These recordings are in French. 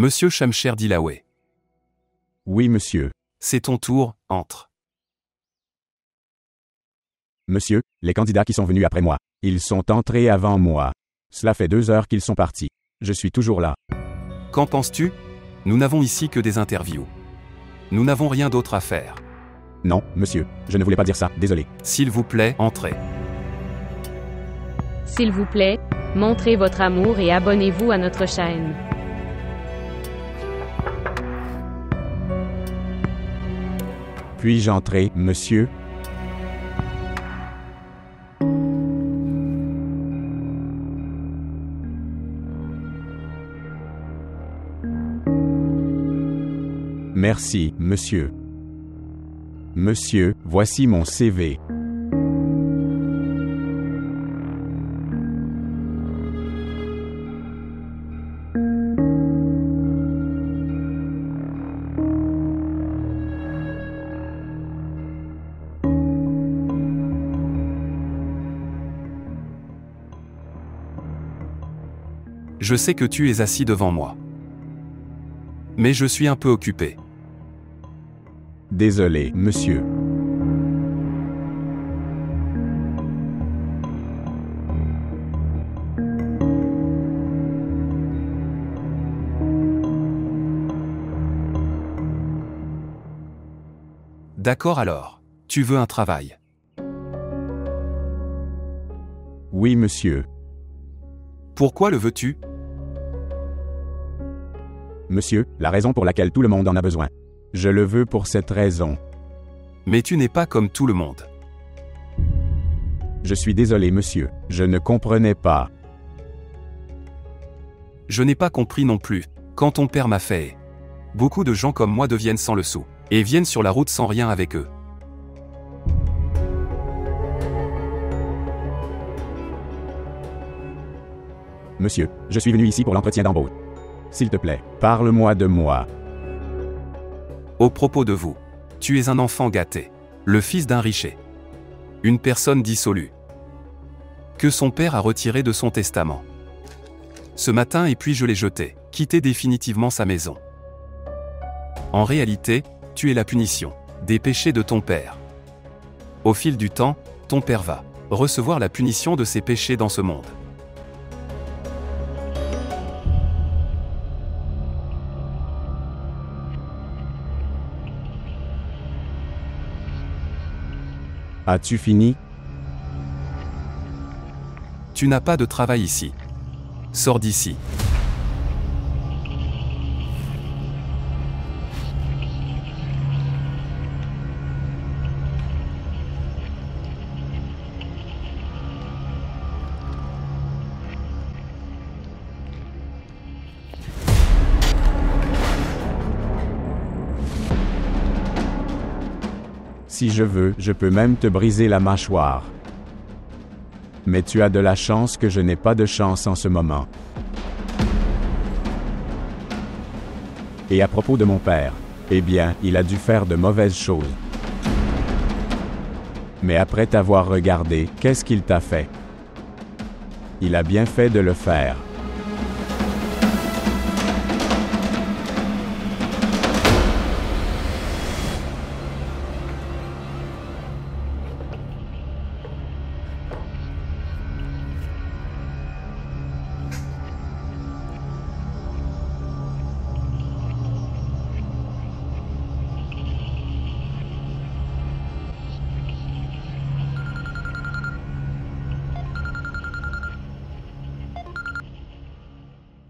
Monsieur Shamsher Dilaway. Oui, monsieur. C'est ton tour, entre. Monsieur, les candidats qui sont venus après moi. Ils sont entrés avant moi. Cela fait 2 heures qu'ils sont partis. Je suis toujours là. Qu'en penses-tu? Nous n'avons ici que des interviews. Nous n'avons rien d'autre à faire. Non, monsieur, je ne voulais pas dire ça, désolé. S'il vous plaît, entrez. S'il vous plaît, montrez votre amour et abonnez-vous à notre chaîne. Puis-je entrer, monsieur? Merci, monsieur. Monsieur, voici mon CV. Je sais que tu es assis devant moi. Mais je suis un peu occupé. Désolé, monsieur. D'accord alors. Tu veux un travail? Oui, monsieur. Pourquoi le veux-tu? Monsieur, la raison pour laquelle tout le monde en a besoin. Je le veux pour cette raison. Mais tu n'es pas comme tout le monde. Je suis désolé, monsieur. Je ne comprenais pas. Je n'ai pas compris non plus. Quand ton père m'a fait. Beaucoup de gens comme moi deviennent sans le sou. Et viennent sur la route sans rien avec eux. Monsieur, je suis venu ici pour l'entretien d'embauche. S'il te plaît, parle-moi de moi. Au propos de vous, tu es un enfant gâté, le fils d'un richer. Une personne dissolue. Que son père a retiré de son testament. Ce matin et puis je l'ai jeté, quitté définitivement sa maison. En réalité, tu es la punition des péchés de ton père. Au fil du temps, ton père va recevoir la punition de ses péchés dans ce monde. As-tu fini? Tu n'as pas de travail ici. Sors d'ici. Si je veux, je peux même te briser la mâchoire. Mais tu as de la chance que je n'ai pas de chance en ce moment. Et à propos de mon père, eh bien, il a dû faire de mauvaises choses. Mais après t'avoir regardé, qu'est-ce qu'il t'a fait? Il a bien fait de le faire.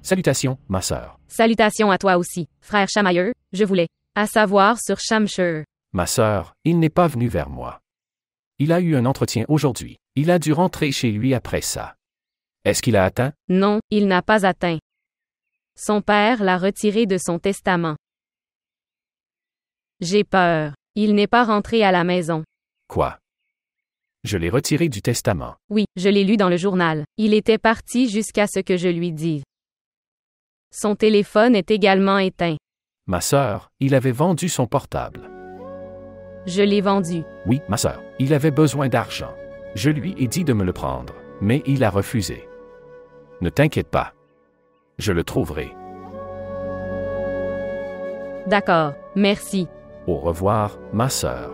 Salutations, ma sœur. Salutations à toi aussi, frère chamailleux, je voulais à savoir sur Shamsher. Ma sœur, il n'est pas venu vers moi. Il a eu un entretien aujourd'hui. Il a dû rentrer chez lui après ça. Est-ce qu'il a atteint? Non, il n'a pas atteint. Son père l'a retiré de son testament. J'ai peur. Il n'est pas rentré à la maison. Quoi? Je l'ai retiré du testament. Oui, je l'ai lu dans le journal. Il était parti jusqu'à ce que je lui dise. Son téléphone est également éteint. Ma sœur, il avait vendu son portable. Je l'ai vendu. Oui, ma sœur, il avait besoin d'argent. Je lui ai dit de me le prendre, mais il a refusé. Ne t'inquiète pas. Je le trouverai. D'accord, merci. Au revoir, ma sœur.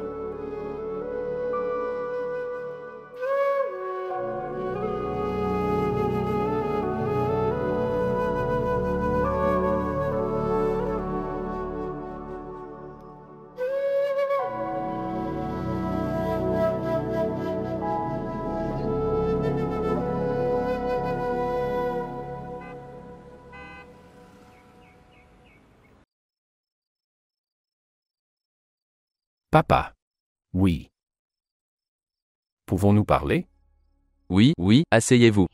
Papa. Oui. Pouvons-nous parler? Oui, oui, asseyez-vous.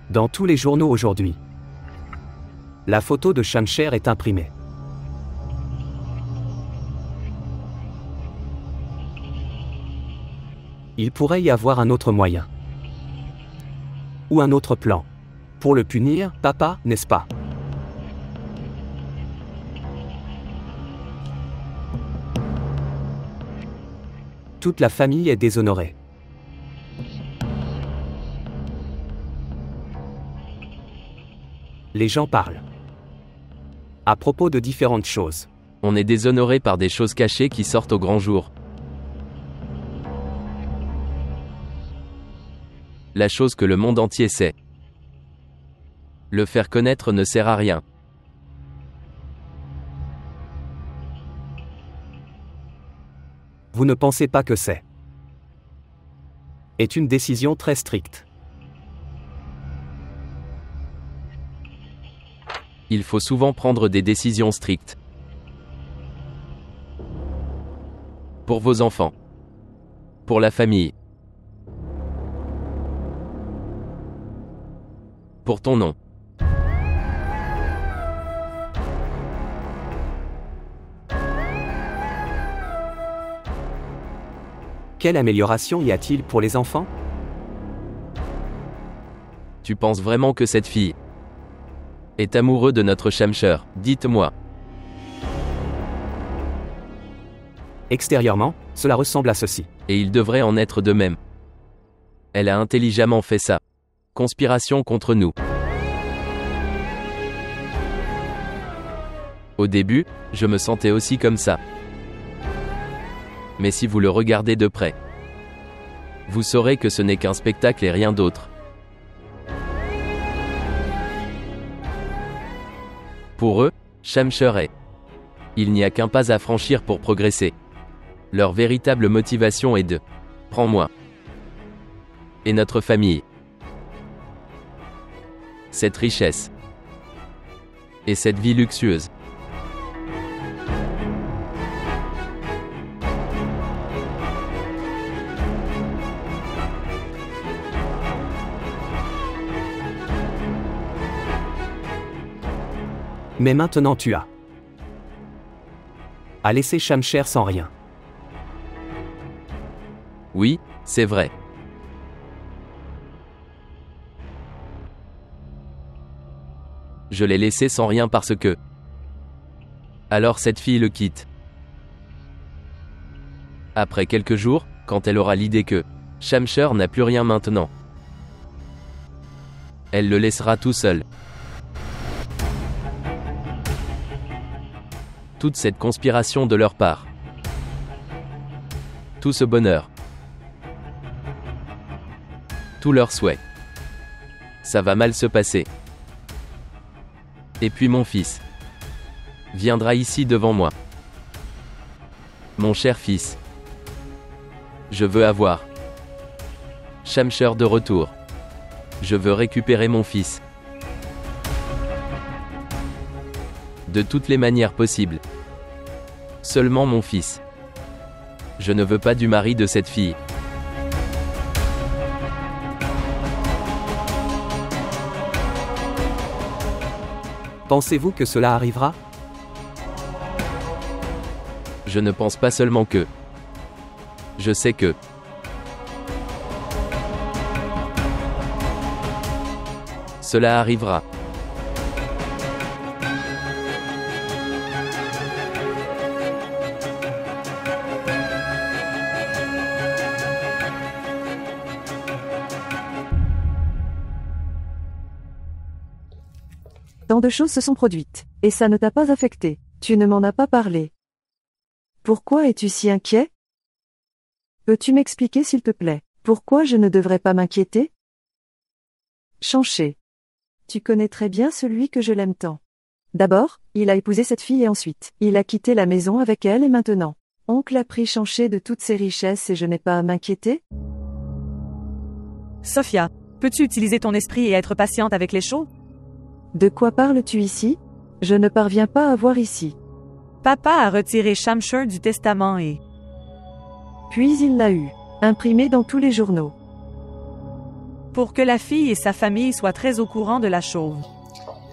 Dans tous les journaux aujourd'hui, la photo de Shamsher est imprimée. Il pourrait y avoir un autre moyen. Ou un autre plan. Pour le punir, papa, n'est-ce pas? Toute la famille est déshonorée. Les gens parlent. À propos de différentes choses. On est déshonoré par des choses cachées qui sortent au grand jour. La chose que le monde entier sait. Le faire connaître ne sert à rien. Vous ne pensez pas que c'est est une décision très stricte. Il faut souvent prendre des décisions strictes. Pour vos enfants. Pour la famille. Pour ton nom. Quelle amélioration y a-t-il pour les enfants? Tu penses vraiment que cette fille est amoureuse de notre Shamsher? Dites-moi. Extérieurement, cela ressemble à ceci. Et il devrait en être de même. Elle a intelligemment fait ça. Conspiration contre nous. Au début, je me sentais aussi comme ça. Mais si vous le regardez de près, vous saurez que ce n'est qu'un spectacle et rien d'autre. Pour eux, Shamsher est. Il n'y a qu'un pas à franchir pour progresser. Leur véritable motivation est de « Prends-moi » et notre famille. Cette richesse et cette vie luxueuse. Mais maintenant tu as laissé Shamsher sans rien. Oui, c'est vrai. Je l'ai laissé sans rien parce que... Alors cette fille le quitte. Après quelques jours, quand elle aura l'idée que Shamsher n'a plus rien maintenant, elle le laissera tout seul. Toute cette conspiration de leur part. Tout ce bonheur. Tous leurs souhaits. Ça va mal se passer. Et puis mon fils viendra ici devant moi. Mon cher fils. Je veux avoir Shamsher de retour. Je veux récupérer mon fils. De toutes les manières possibles. Seulement mon fils. Je ne veux pas du mari de cette fille. Pensez-vous que cela arrivera? Je ne pense pas seulement que. Je sais que. Cela arrivera. Tant de choses se sont produites, et ça ne t'a pas affecté. Tu ne m'en as pas parlé. Pourquoi es-tu si inquiet? Peux-tu m'expliquer s'il te plaît, pourquoi je ne devrais pas m'inquiéter? Chancher. Tu connais très bien celui que je l'aime tant. D'abord, il a épousé cette fille et ensuite, il a quitté la maison avec elle et maintenant, oncle a pris Chancher de toutes ses richesses et je n'ai pas à m'inquiéter? Sophia, peux-tu utiliser ton esprit et être patiente avec les choses? De quoi parles-tu ici? Je ne parviens pas à voir ici. Papa a retiré Shamshur du testament et... Puis il l'a eu, imprimé dans tous les journaux. Pour que la fille et sa famille soient très au courant de la chose.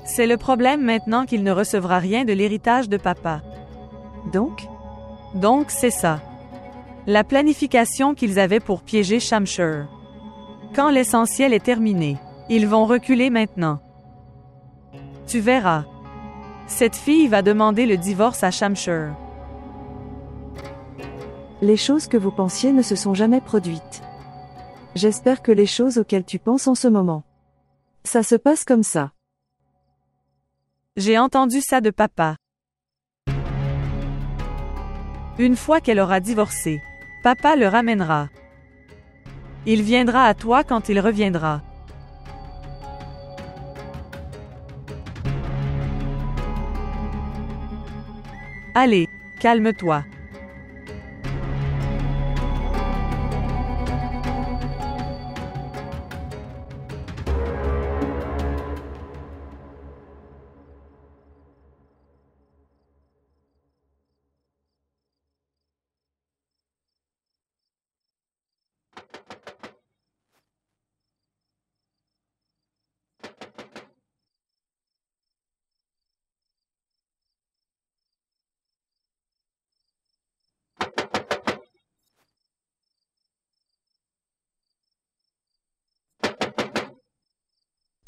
C'est le problème maintenant qu'il ne recevra rien de l'héritage de papa. Donc, c'est ça. La planification qu'ils avaient pour piéger Shamshur. Quand l'essentiel est terminé, ils vont reculer maintenant. Tu verras. Cette fille va demander le divorce à Shamshur. Les choses que vous pensiez ne se sont jamais produites. J'espère que les choses auxquelles tu penses en ce moment. Ça se passe comme ça. J'ai entendu ça de papa. Une fois qu'elle aura divorcé, papa le ramènera. Il viendra à toi quand il reviendra. Allez, calme-toi.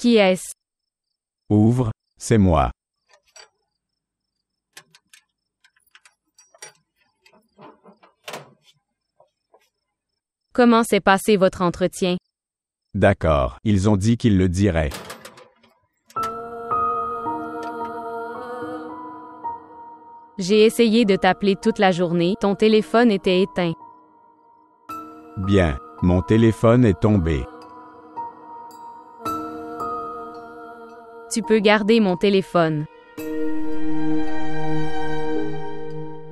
Qui est-ce? Ouvre, c'est moi. Comment s'est passé votre entretien? D'accord, ils ont dit qu'ils le diraient. J'ai essayé de t'appeler toute la journée, ton téléphone était éteint. Bien, mon téléphone est tombé. Tu peux garder mon téléphone.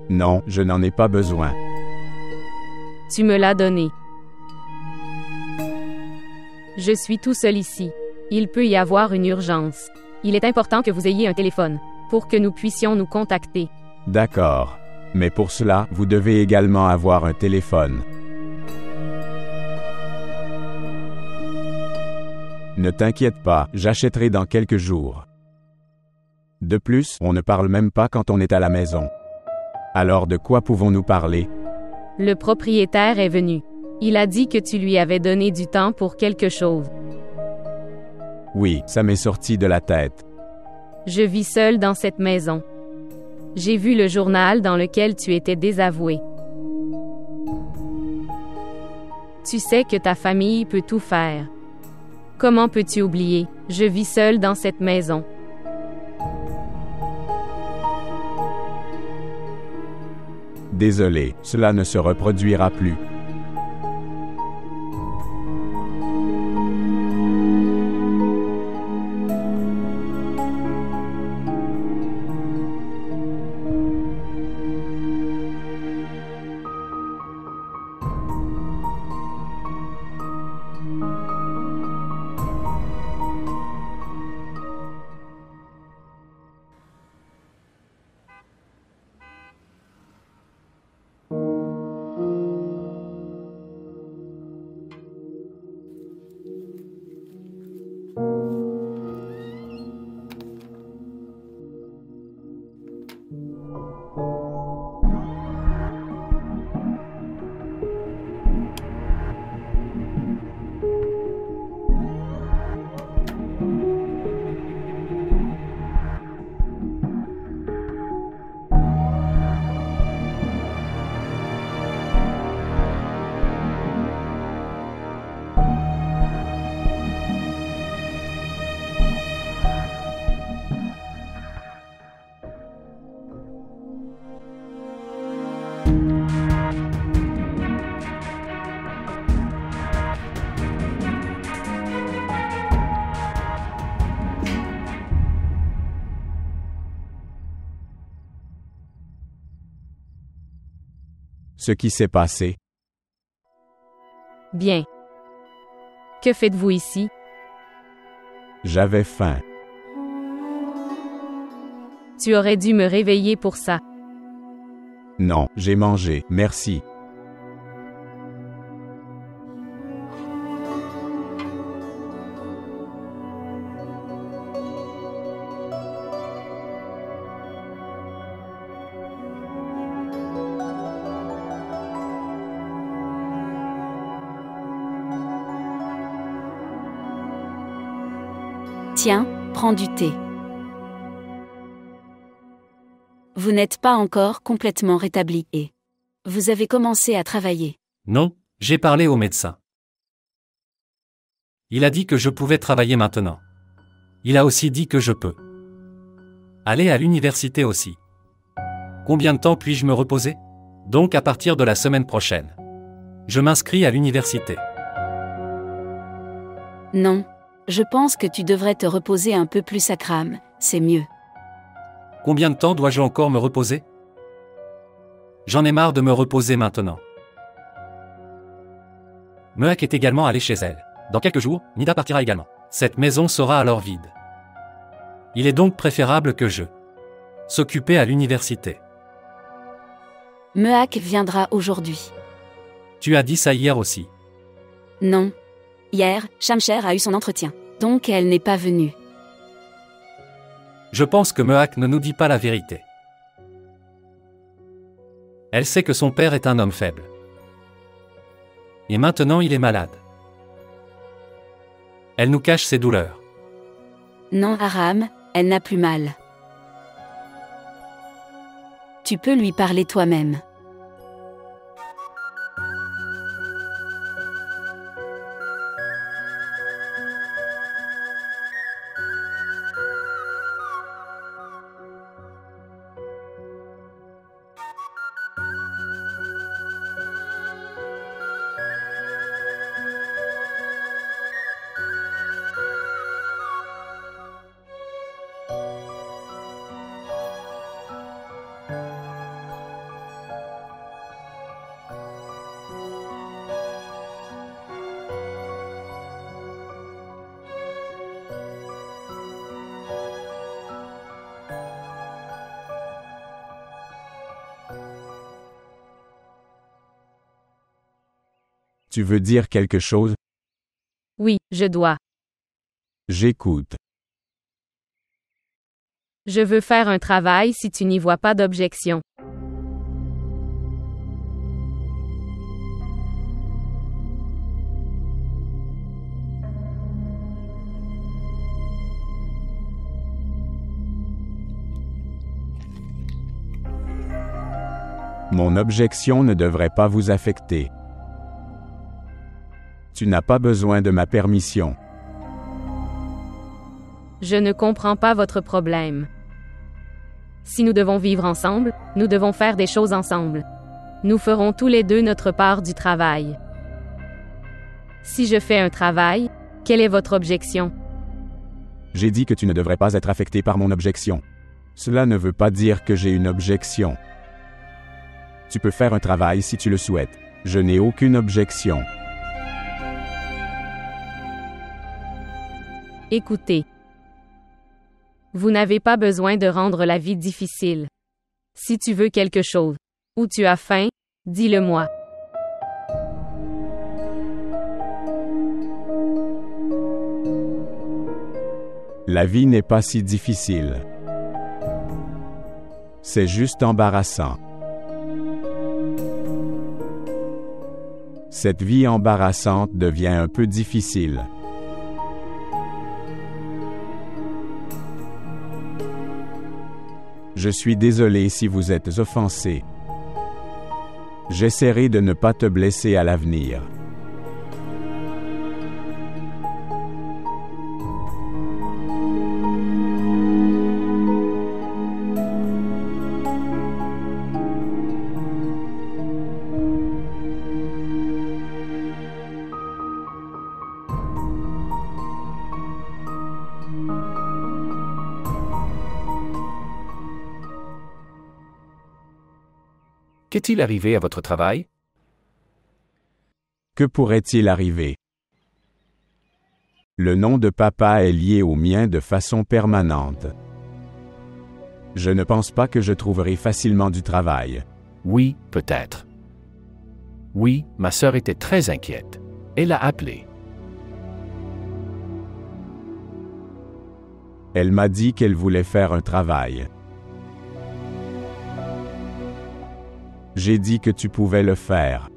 Non, je n'en ai pas besoin. Tu me l'as donné. Je suis tout seul ici. Il peut y avoir une urgence. Il est important que vous ayez un téléphone, pour que nous puissions nous contacter. D'accord. Mais pour cela, vous devez également avoir un téléphone. Ne t'inquiète pas, j'achèterai dans quelques jours. De plus, on ne parle même pas quand on est à la maison. Alors de quoi pouvons-nous parler? Le propriétaire est venu. Il a dit que tu lui avais donné du temps pour quelque chose. Oui, ça m'est sorti de la tête. Je vis seul dans cette maison. J'ai vu le journal dans lequel tu étais désavoué. Tu sais que ta famille peut tout faire. Comment peux-tu oublier? Je vis seul dans cette maison. Désolé, cela ne se reproduira plus. Ce qui s'est passé? Bien. Que faites-vous ici? J'avais faim. Tu aurais dû me réveiller pour ça. Non, j'ai mangé, merci. Tiens, prends du thé. Vous n'êtes pas encore complètement rétabli et vous avez commencé à travailler. Non, j'ai parlé au médecin. Il a dit que je pouvais travailler maintenant. Il a aussi dit que je peux aller à l'université aussi. Combien de temps puis-je me reposer? Donc à partir de la semaine prochaine. Je m'inscris à l'université. Non, je pense que tu devrais te reposer un peu plus à Cram, c'est mieux. Combien de temps dois-je encore me reposer? J'en ai marre de me reposer maintenant. Meak est également allée chez elle. Dans quelques jours, Nida partira également. Cette maison sera alors vide. Il est donc préférable que je s'occuper à l'université. Meak viendra aujourd'hui. Tu as dit ça hier aussi. Non. Hier, Shamsher a eu son entretien. Donc elle n'est pas venue. Je pense que Meak ne nous dit pas la vérité. Elle sait que son père est un homme faible. Et maintenant il est malade. Elle nous cache ses douleurs. Non, Aram, elle n'a plus mal. Tu peux lui parler toi-même. Tu veux dire quelque chose? Oui, je dois. J'écoute. Je veux faire un travail si tu n'y vois pas d'objection. Mon objection ne devrait pas vous affecter. Tu n'as pas besoin de ma permission. Je ne comprends pas votre problème. Si nous devons vivre ensemble, nous devons faire des choses ensemble. Nous ferons tous les deux notre part du travail. Si je fais un travail, quelle est votre objection? J'ai dit que tu ne devrais pas être affecté par mon objection. Cela ne veut pas dire que j'ai une objection. Tu peux faire un travail si tu le souhaites. Je n'ai aucune objection. Écoutez. Vous n'avez pas besoin de rendre la vie difficile. Si tu veux quelque chose, ou tu as faim, dis-le-moi. La vie n'est pas si difficile. C'est juste embarrassant. Cette vie embarrassante devient un peu difficile. Je suis désolé si vous êtes offensé. J'essaierai de ne pas te blesser à l'avenir. Qu'est-il arrivé à votre travail? Que pourrait-il arriver? Le nom de papa est lié au mien de façon permanente. Je ne pense pas que je trouverai facilement du travail. Oui, peut-être. Oui, ma sœur était très inquiète. Elle a appelé. Elle m'a dit qu'elle voulait faire un travail. J'ai dit que tu pouvais le faire.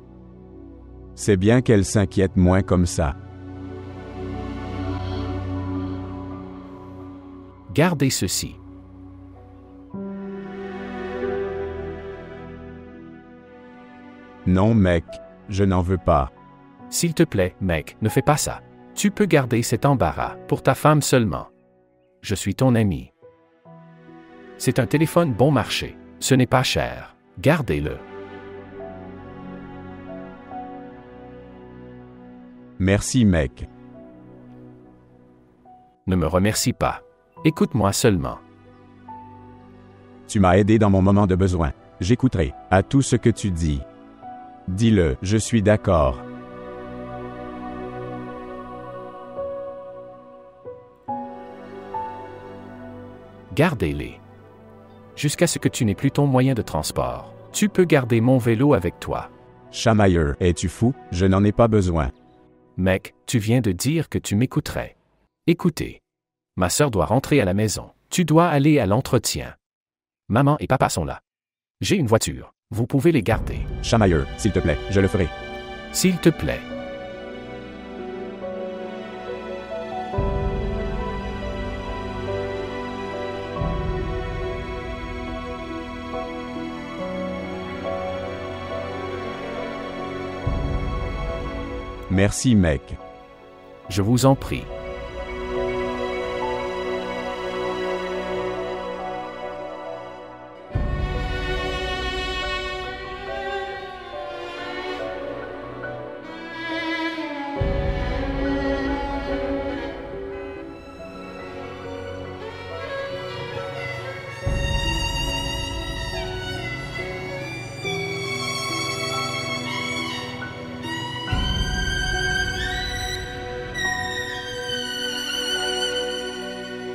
C'est bien qu'elle s'inquiète moins comme ça. Gardez ceci. Non, mec, je n'en veux pas. S'il te plaît, mec, ne fais pas ça. Tu peux garder cet embarras pour ta femme seulement. Je suis ton ami. C'est un téléphone bon marché. Ce n'est pas cher. Gardez-le. Merci, mec. Ne me remercie pas. Écoute-moi seulement. Tu m'as aidé dans mon moment de besoin. J'écouterai à tout ce que tu dis. Dis-le, je suis d'accord. Gardez-les. Jusqu'à ce que tu n'aies plus ton moyen de transport. Tu peux garder mon vélo avec toi. Chamailleur, es-tu fou? Je n'en ai pas besoin. Mec, tu viens de dire que tu m'écouterais. Écoutez. Ma sœur doit rentrer à la maison. Tu dois aller à l'entretien. Maman et papa sont là. J'ai une voiture. Vous pouvez les garder. Chamailleur, s'il te plaît, je le ferai. S'il te plaît. Merci, mec. Je vous en prie.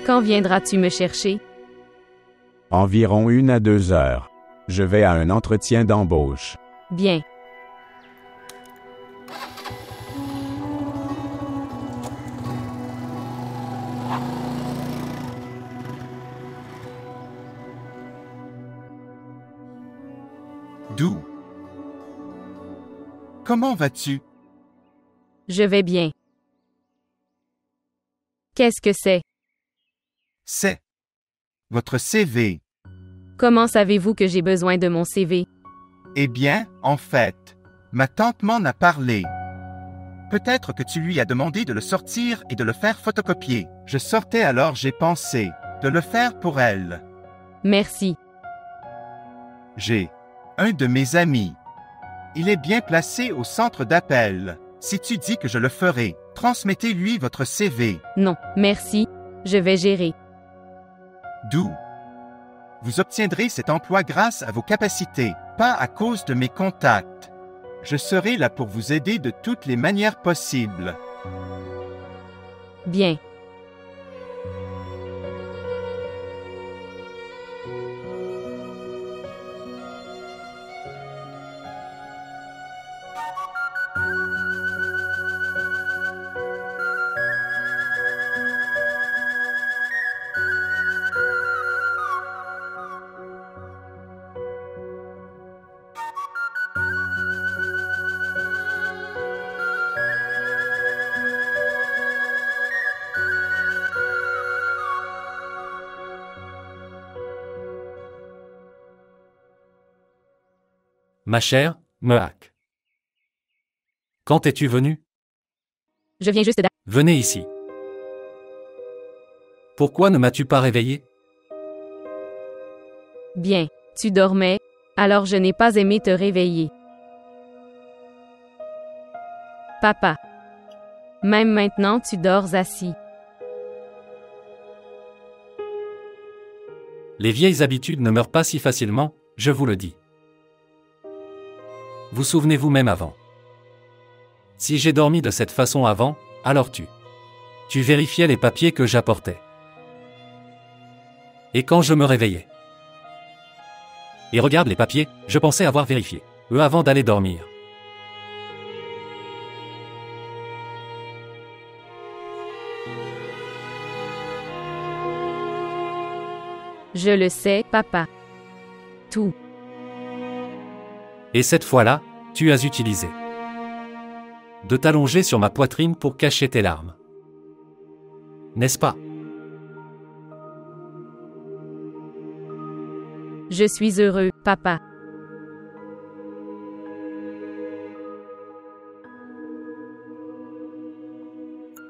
Quand viendras-tu me chercher? Environ 1 à 2 heures. Je vais à un entretien d'embauche. Bien. D'où? Comment vas-tu? Je vais bien. Qu'est-ce que c'est? C'est votre CV. Comment savez-vous que j'ai besoin de mon CV? Eh bien, en fait, ma tante m'en a parlé. Peut-être que tu lui as demandé de le sortir et de le faire photocopier. Je sortais alors j'ai pensé de le faire pour elle. Merci. J'ai un de mes amis. Il est bien placé au centre d'appel. Si tu dis que je le ferai, transmettez-lui votre CV. Non, merci. Je vais gérer. D'où? Vous obtiendrez cet emploi grâce à vos capacités, pas à cause de mes contacts. Je serai là pour vous aider de toutes les manières possibles. Bien. Ma chère, Mehak. Quand es-tu venu? Je viens juste Venez ici. Pourquoi ne m'as-tu pas réveillé? Bien. Tu dormais, alors je n'ai pas aimé te réveiller. Papa. Même maintenant tu dors assis. Les vieilles habitudes ne meurent pas si facilement, je vous le dis. Vous souvenez-vous même avant. Si j'ai dormi de cette façon avant, alors tu vérifiais les papiers que j'apportais. Et quand je me réveillais. Et regarde les papiers, je pensais avoir vérifié eux avant d'aller dormir. Je le sais, papa. Tout. Et cette fois-là, tu as utilisé de t'allonger sur ma poitrine pour cacher tes larmes. N'est-ce pas? Je suis heureux, papa.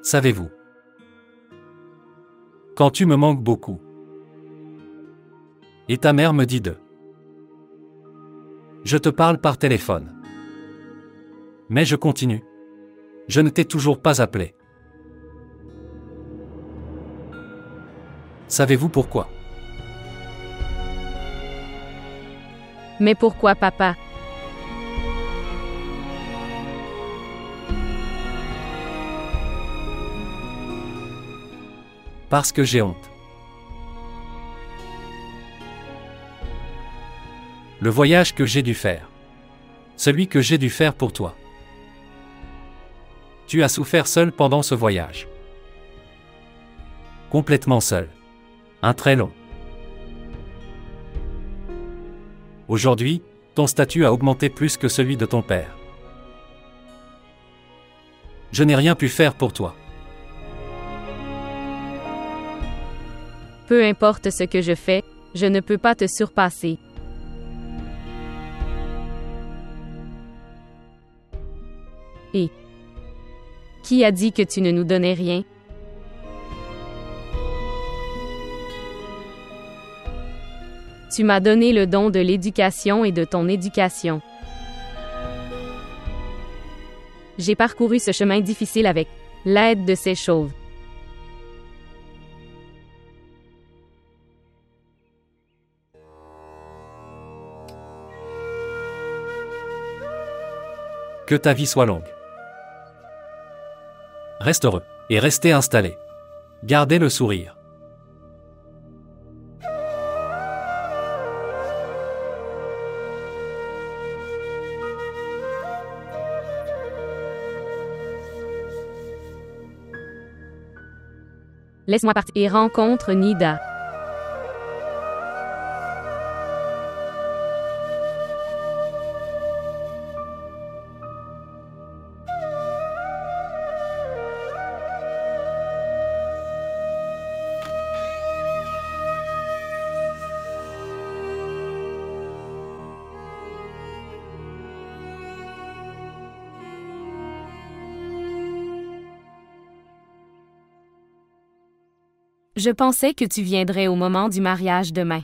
Savez-vous? Quand tu me manques beaucoup. Et ta mère me dit de. Je te parle par téléphone. Mais je continue. Je ne t'ai toujours pas appelé. Savez-vous pourquoi? Mais pourquoi, papa? Parce que j'ai honte. Le voyage que j'ai dû faire. Celui que j'ai dû faire pour toi. Tu as souffert seul pendant ce voyage. Complètement seul. Un très long. Aujourd'hui, ton statut a augmenté plus que celui de ton père. Je n'ai rien pu faire pour toi. Peu importe ce que je fais, je ne peux pas te surpasser. Et qui a dit que tu ne nous donnais rien? Tu m'as donné le don de l'éducation et de ton éducation. J'ai parcouru ce chemin difficile avec l'aide de ces choses. Que ta vie soit longue. Reste heureux et restez installé. Gardez le sourire. Laisse-moi partir et rencontre Nida. Je pensais que tu viendrais au moment du mariage demain.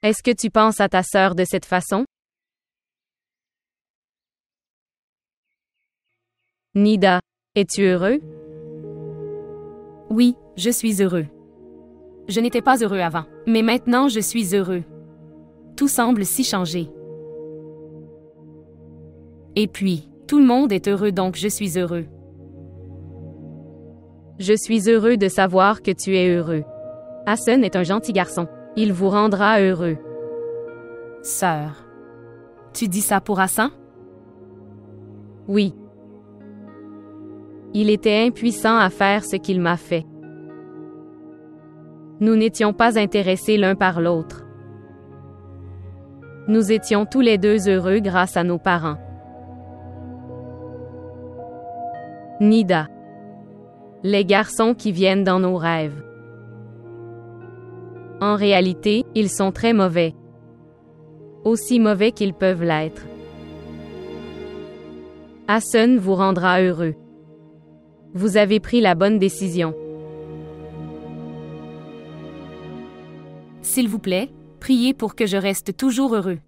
Est-ce que tu penses à ta sœur de cette façon? Nida, es-tu heureux? Oui, je suis heureux. Je n'étais pas heureux avant, mais maintenant je suis heureux. Tout semble si changer. Et puis, tout le monde est heureux donc je suis heureux. Je suis heureux de savoir que tu es heureux. Hassan est un gentil garçon. Il vous rendra heureux. Sœur. Tu dis ça pour Hassan? Oui. Il était impuissant à faire ce qu'il m'a fait. Nous n'étions pas intéressés l'un par l'autre. Nous étions tous les deux heureux grâce à nos parents. Nida. Les garçons qui viennent dans nos rêves. En réalité, ils sont très mauvais. Aussi mauvais qu'ils peuvent l'être. Hassan vous rendra heureux. Vous avez pris la bonne décision. S'il vous plaît, priez pour que je reste toujours heureux.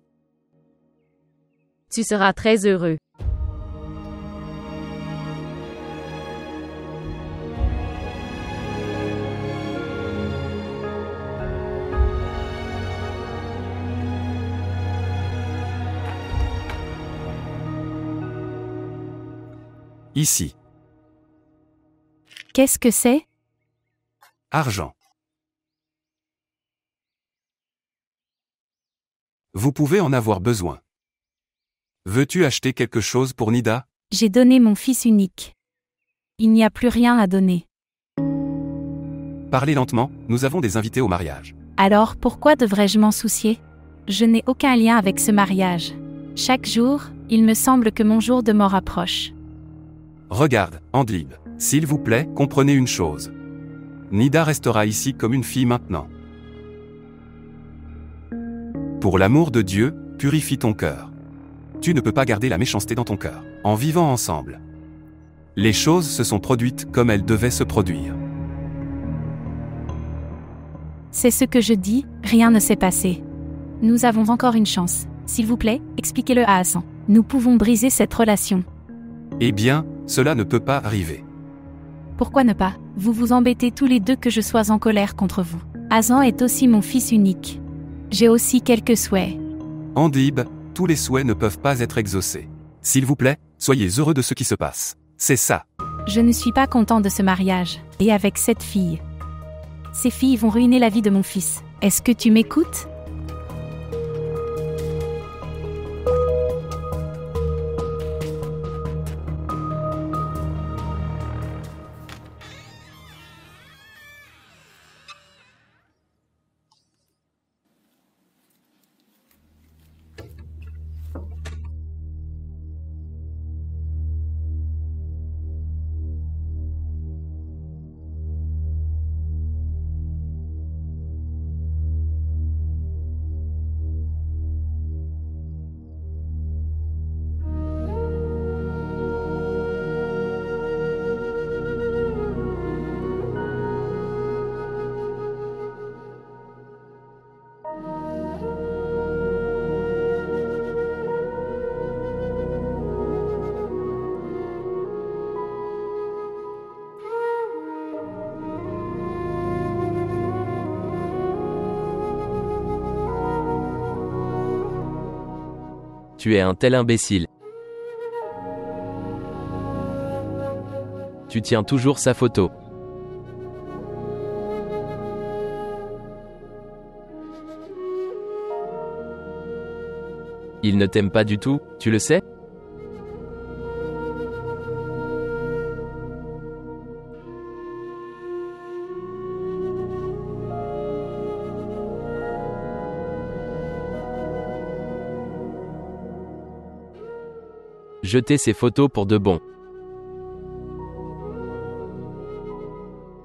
Tu seras très heureux. Ici. Qu'est-ce que c'est? Argent. Vous pouvez en avoir besoin. Veux-tu acheter quelque chose pour Nida? J'ai donné mon fils unique. Il n'y a plus rien à donner. Parlez lentement, nous avons des invités au mariage. Alors pourquoi devrais-je m'en soucier? Je n'ai aucun lien avec ce mariage. Chaque jour, il me semble que mon jour de mort approche. Regarde, Andlib, s'il vous plaît, comprenez une chose. Nida restera ici comme une fille maintenant. Pour l'amour de Dieu, purifie ton cœur. Tu ne peux pas garder la méchanceté dans ton cœur, en vivant ensemble. Les choses se sont produites comme elles devaient se produire. C'est ce que je dis, rien ne s'est passé. Nous avons encore une chance. S'il vous plaît, expliquez-le à Hassan. Nous pouvons briser cette relation. Eh bien, cela ne peut pas arriver. Pourquoi ne pas? Vous vous embêtez tous les deux que je sois en colère contre vous. Hassan est aussi mon fils unique. J'ai aussi quelques souhaits. Andib, tous les souhaits ne peuvent pas être exaucés. S'il vous plaît, soyez heureux de ce qui se passe. C'est ça. Je ne suis pas content de ce mariage. Et avec cette fille. Ces filles vont ruiner la vie de mon fils. Est-ce que tu m'écoutes? Tu es un tel imbécile. Tu tiens toujours sa photo. Il ne t'aime pas du tout, tu le sais? Jetez ces photos pour de bon.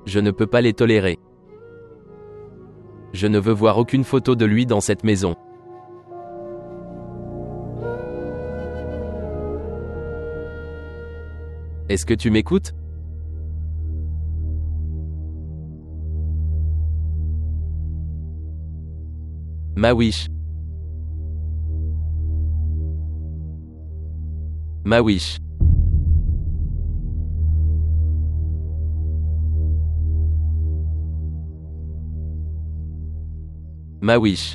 Je ne peux pas les tolérer. Je ne veux voir aucune photo de lui dans cette maison. Est-ce que tu m'écoutes? Mawish. Mawish. Mawish.